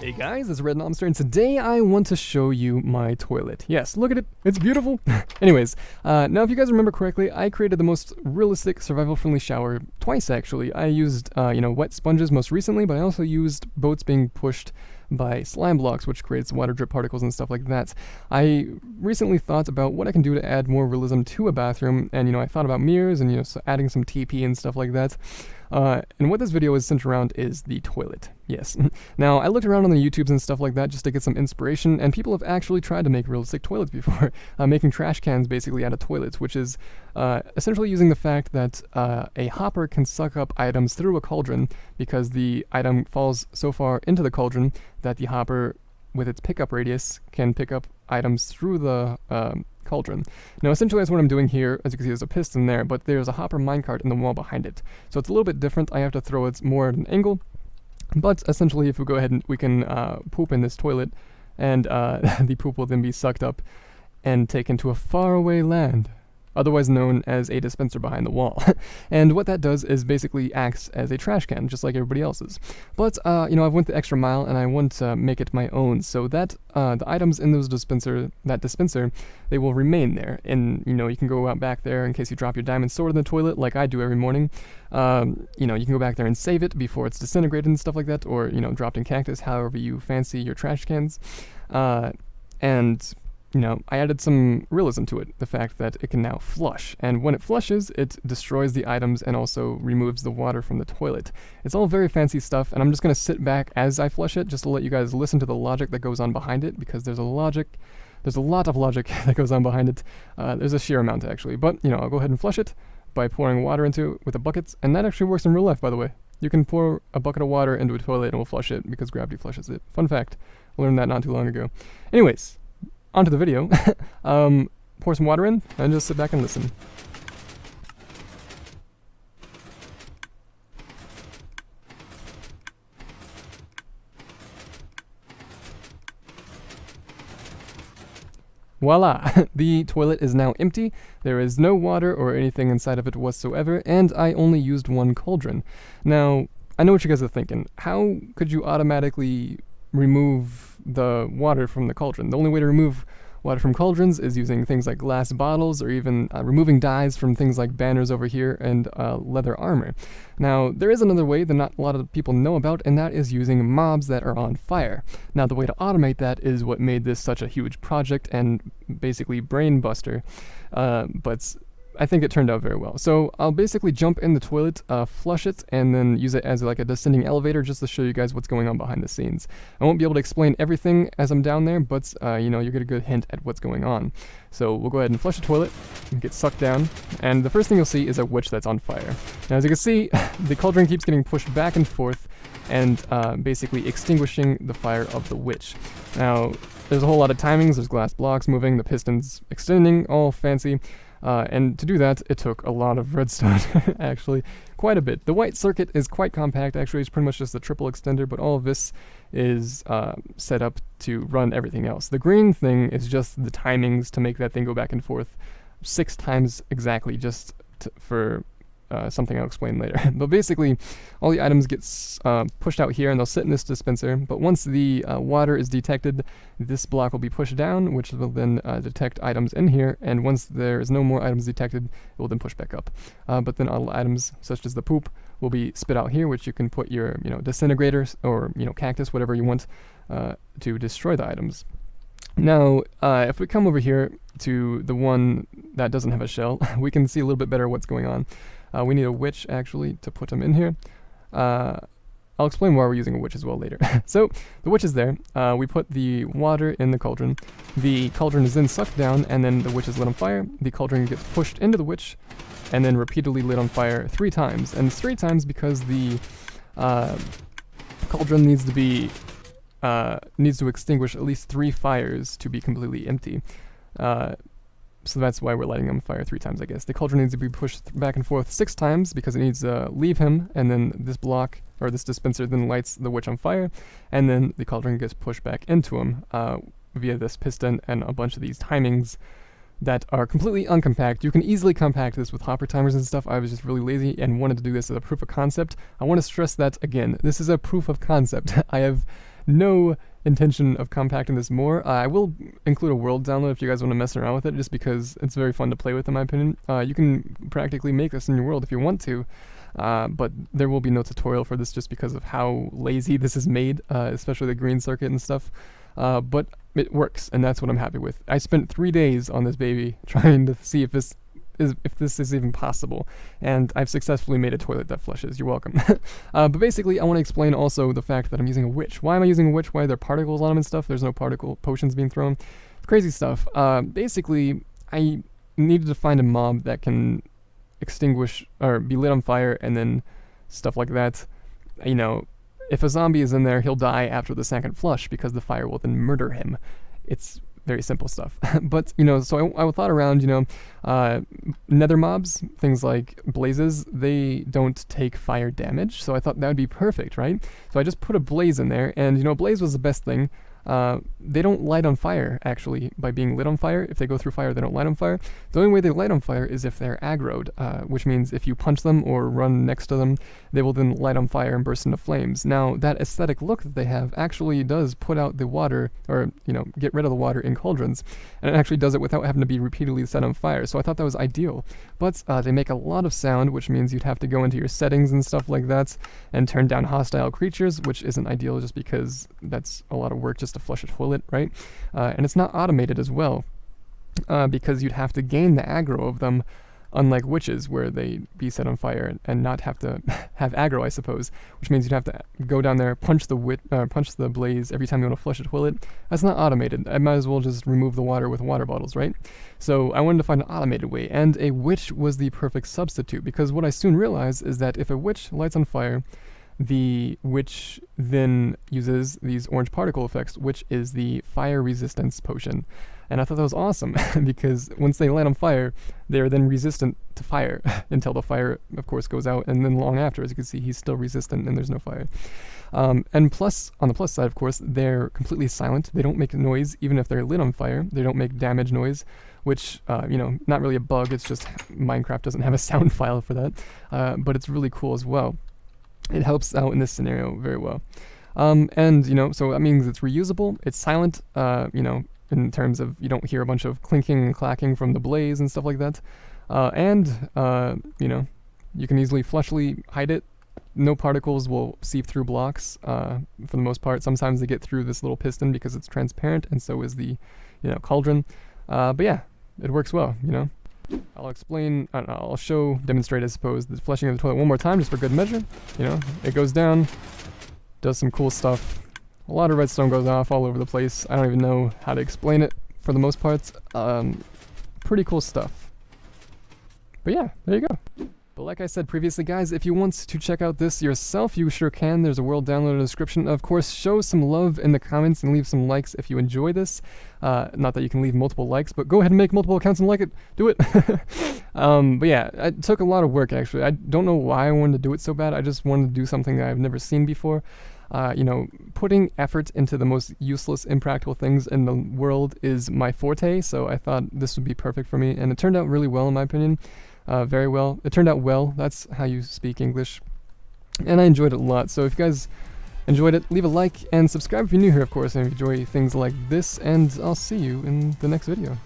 Hey guys, it's Red Lobster, and today I want to show you my toilet. Yes, look at it, it's beautiful. Anyways, now if you guys remember correctly, I created the most realistic survival-friendly shower twice actually. I used, wet sponges most recently, but I also used boats being pushed by slime blocks, which creates water drip particles and stuff like that. I recently thought about what I can do to add more realism to a bathroom, and I thought about mirrors and so adding some TP and stuff like that. And what this video is centered around is the toilet. Yes. Now, I looked around on the YouTubes and stuff like that just to get some inspiration, and people have actually tried to make realistic toilets before, making trash cans basically out of toilets, which is essentially using the fact that a hopper can suck up items through a cauldron because the item falls so far into the cauldron that the hopper, with its pickup radius, can pick up items through the cauldron. Now essentially that's what I'm doing here. As you can see, there's a piston there, but there's a hopper minecart in the wall behind it. So it's a little bit different. I have to throw it more at an angle, but essentially if we go ahead and we can poop in this toilet, and the poop will then be sucked up and taken to a faraway land, otherwise known as a dispenser behind the wall. And what that does is basically acts as a trash can, just like everybody else's. But, I've went the extra mile and I want to make it my own, so that the items in those dispenser, they will remain there. And, you can go out back there in case you drop your diamond sword in the toilet, like I do every morning. You can go back there and save it before it's disintegrated and stuff like that, or, dropped in cactus, however you fancy your trash cans. I added some realism to it, the fact that it can now flush, and when it flushes, it destroys the items and also removes the water from the toilet. It's all very fancy stuff, and I'm just going to sit back as I flush it, just to let you guys listen to the logic that goes on behind it, because there's a lot of logic that goes on behind it. There's a sheer amount, actually, but, I'll go ahead and flush it by pouring water into it with a bucket, and that actually works in real life, by the way. You can pour a bucket of water into a toilet and it will flush it, because gravity flushes it. Fun fact. Learned that not too long ago. Anyways, onto the video. Pour some water in and just sit back and listen. Voila! The toilet is now empty. There is no water or anything inside of it whatsoever, and I only used one cauldron. Now, I know what you guys are thinking. How could you automatically remove the water from the cauldron? The only way to remove water from cauldrons is using things like glass bottles, or even removing dyes from things like banners over here and leather armor. Now, there is another way that not a lot of people know about, and that is using mobs that are on fire. Now, the way to automate that is what made this such a huge project and basically brain buster, but I think it turned out very well. So I'll basically jump in the toilet, flush it, and then use it as like a descending elevator just to show you guys what's going on behind the scenes. I won't be able to explain everything as I'm down there, but you get a good hint at what's going on. So we'll go ahead and flush the toilet and get sucked down, and the first thing you'll see is a witch that's on fire. Now as you can see, the cauldron keeps getting pushed back and forth and basically extinguishing the fire of the witch. Now there's a whole lot of timings, there's glass blocks moving, the pistons extending, all fancy. And to do that, it took a lot of redstone, actually, quite a bit. The white circuit is quite compact, actually. It's pretty much just a triple extender, but all of this is set up to run everything else. The green thing is just the timings to make that thing go back and forth 6 times exactly, just for something I'll explain later. But basically, all the items get pushed out here, and they'll sit in this dispenser. But once the water is detected, this block will be pushed down, which will then detect items in here. And once there is no more items detected, it will then push back up. But then all items, such as the poop, will be spit out here, which you can put your disintegrators or cactus, whatever you want, to destroy the items. Now, if we come over here to the one that doesn't have a shell, we can see a little bit better what's going on. We need a witch, actually, to put them in here. I'll explain why we're using a witch as well later. So, the witch is there. We put the water in the cauldron. The cauldron is then sucked down, and then the witch is lit on fire. The cauldron gets pushed into the witch, and then repeatedly lit on fire 3 times. And it's 3 times because the cauldron needs to extinguish at least 3 fires to be completely empty. So that's why we're lighting him on fire 3 times, I guess. The cauldron needs to be pushed back and forth 6 times because it needs to leave him, and then this block, or this dispenser, then lights the witch on fire, and then the cauldron gets pushed back into him via this piston and a bunch of these timings that are completely uncompact. You can easily compact this with hopper timers and stuff. I was just really lazy and wanted to do this as a proof of concept. I want to stress that again. This is a proof of concept. I have no intention of compacting this more. I will include a world download if you guys want to mess around with it, just because it's very fun to play with in my opinion. You can practically make this in your world if you want to, but there will be no tutorial for this just because of how lazy this is made, especially the green circuit and stuff. But it works, and that's what I'm happy with. I spent 3 days on this baby trying to see if this is even possible, and I've successfully made a toilet that flushes. You're welcome. But basically, I want to explain also the fact that I'm using a witch. Why am I using a witch? Why are there particles on them and stuff? There's no particle potions being thrown. It's crazy stuff. Basically, I needed to find a mob that can extinguish or be lit on fire and then stuff like that. You know, if a zombie is in there, he'll die after the second flush because the fire will then murder him. It's very simple stuff. But, you know, so I thought around, you know, nether mobs, things like blazes, they don't take fire damage. So I thought that would be perfect, right? So I just put a blaze in there, and, you know, blaze was the best thing. They don't light on fire, actually, by being lit on fire. If they go through fire, they don't light on fire. The only way they light on fire is if they're aggroed, which means if you punch them or run next to them, they will then light on fire and burst into flames. Now, that aesthetic look that they have actually does put out the water, or, you know, get rid of the water in cauldrons, and it actually does it without having to be repeatedly set on fire, so I thought that was ideal. But they make a lot of sound, which means you'd have to go into your settings and stuff like that, and turn down hostile creatures, which isn't ideal just because that's a lot of work just to flush a toilet, right? And it's not automated as well, because you'd have to gain the aggro of them, unlike witches where they be set on fire and not have to have aggro, I suppose, which means you'd have to go down there, punch the blaze every time you want to flush a toilet. That's not automated. I might as well just remove the water with water bottles, right? So I wanted to find an automated way, and a witch was the perfect substitute, because what I soon realized is that if a witch lights on fire, the witch then uses these orange particle effects, which is the fire resistance potion. And I thought that was awesome, because once they light on fire, they're then resistant to fire until the fire, of course, goes out, and then long after, as you can see, he's still resistant and there's no fire. And plus, on the plus side, of course, they're completely silent. They don't make noise, even if they're lit on fire. They don't make damage noise, which, you know, not really a bug, it's just Minecraft doesn't have a sound file for that, but it's really cool as well. It helps out in this scenario very well. And, you know, so that means it's reusable, it's silent, you know, in terms of you don't hear a bunch of clinking and clacking from the blaze and stuff like that. And, you know, you can easily flushly hide it. No particles will seep through blocks, for the most part. Sometimes they get through this little piston because it's transparent, and so is the, you know, cauldron. But yeah, it works well, you know. I'll explain, I'll demonstrate, I suppose, the flushing of the toilet one more time just for good measure. You know, it goes down, does some cool stuff. A lot of redstone goes off all over the place. I don't even know how to explain it for the most part. Pretty cool stuff. But yeah, there you go. But like I said previously, guys, if you want to check out this yourself, you sure can. There's a world download in the description. Of course, show some love in the comments and leave some likes if you enjoy this. Not that you can leave multiple likes, but go ahead and make multiple accounts and like it. Do it. But yeah, it took a lot of work, actually. I don't know why I wanted to do it so bad. I just wanted to do something that I've never seen before. You know, putting effort into the most useless, impractical things in the world is my forte, so I thought this would be perfect for me, and it turned out really well in my opinion. Very well. It turned out well. That's how you speak English. And I enjoyed it a lot, so if you guys enjoyed it, leave a like, and subscribe if you're new here, of course, and if you enjoy things like this, and I'll see you in the next video.